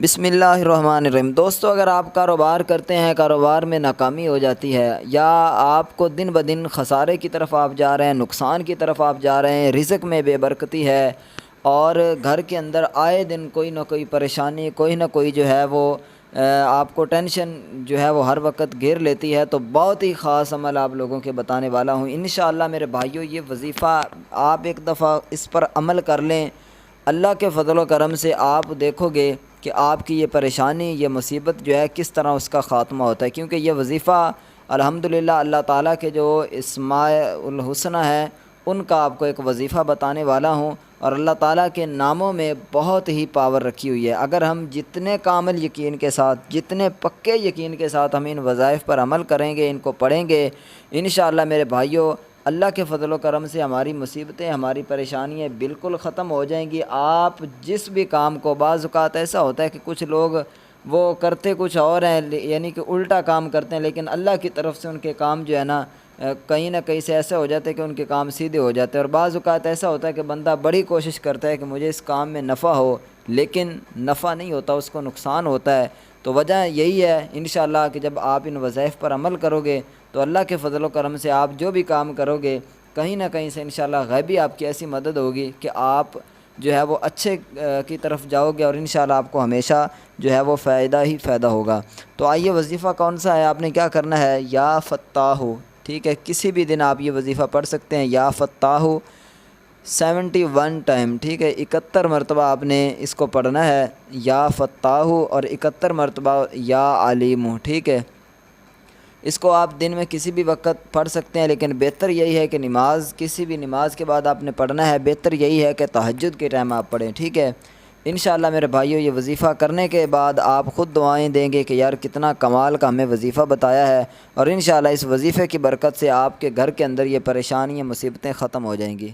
بسم اللہ الرحمن الرحیم۔ دوستو، اگر آپ کاروبار کرتے ہیں، کاروبار میں ناکامی ہو جاتی ہے یا آپ کو دن بدن خسارے کی طرف آپ جا رہے ہیں، نقصان کی طرف آپ جا رہے ہیں، رزق میں بے برکتی ہے اور گھر کے اندر آئے دن کوئی نہ کوئی پریشانی، کوئی نہ کوئی جو ہے وہ آپ کو ٹینشن جو ہے وہ ہر وقت گھیر لیتی ہے، تو بہت ہی خاص عمل آپ لوگوں کے بتانے والا ہوں انشاءاللہ میرے بھائیو۔ یہ وظیفہ آپ ایک دفعہ اس پر عمل کر لیں، اللہ کے فضل و کرم سے آپ دیکھو گے کہ آپ کی یہ پریشانی، یہ مصیبت جو ہے کس طرح اس کا خاتمہ ہوتا ہے، کیونکہ یہ وظیفہ الحمدللہ اللہ تعالیٰ کے جو اسماء الحسنی ہے ان کا آپ کو ایک وظیفہ بتانے والا ہوں، اور اللہ تعالیٰ کے ناموں میں بہت ہی پاور رکھی ہوئی ہے۔ اگر ہم جتنے کامل یقین کے ساتھ، جتنے پکے یقین کے ساتھ ہم ان وظائف پر عمل کریں گے، ان کو پڑھیں گے، انشاءاللہ میرے بھائیوں اللہ کے فضل و کرم سے ہماری مصیبتیں، ہماری پریشانیاں بالکل ختم ہو جائیں گی۔ آپ جس بھی کام کو، بعض اوقات ایسا ہوتا ہے کہ کچھ لوگ وہ کرتے کچھ اور ہیں، یعنی کہ الٹا کام کرتے ہیں، لیکن اللہ کی طرف سے ان کے کام جو ہے نا کہیں نہ کہیں سے ایسے ہو جاتے ہیں کہ ان کے کام سیدھے ہو جاتے ہیں۔ اور بعض اوقات ایسا ہوتا ہے کہ بندہ بڑی کوشش کرتا ہے کہ مجھے اس کام میں نفع ہو، لیکن نفع نہیں ہوتا، اس کو نقصان ہوتا ہے۔ تو وجہ یہی ہے انشاءاللہ کہ جب آپ ان وظائف پر عمل کرو گے تو اللہ کے فضل و کرم سے آپ جو بھی کام کرو گے کہیں نہ کہیں سے انشاءاللہ غیبی آپ کی ایسی مدد ہوگی کہ آپ جو ہے وہ اچھے کی طرف جاؤ گے، اور انشاءاللہ آپ کو ہمیشہ جو ہے وہ فائدہ ہی فائدہ ہوگا۔ تو آئیے، وظیفہ کون سا ہے؟ آپ نے کیا کرنا ہے؟ یا فتاح، ٹھیک ہے، کسی بھی دن آپ یہ وظیفہ پڑھ سکتے ہیں، یا فتاح 71 ٹائم، ٹھیک ہے، 71 مرتبہ آپ نے اس کو پڑھنا ہے، یا فتاح، اور 71 مرتبہ یا علیم، ٹھیک ہے۔ اس کو آپ دن میں کسی بھی وقت پڑھ سکتے ہیں، لیکن بہتر یہی ہے کہ کسی بھی نماز کے بعد آپ نے پڑھنا ہے، بہتر یہی ہے کہ تہجد کے ٹائم آپ پڑھیں، ٹھیک ہے۔ انشاءاللہ میرے بھائیو، یہ وظیفہ کرنے کے بعد آپ خود دعائیں دیں گے کہ یار کتنا کمال کا ہمیں وظیفہ بتایا ہے، اور انشاءاللہ اس وظیفے کی برکت سے آپ کے گھر کے اندر یہ پریشانیاں، مصیبتیں ختم ہو جائیں گی۔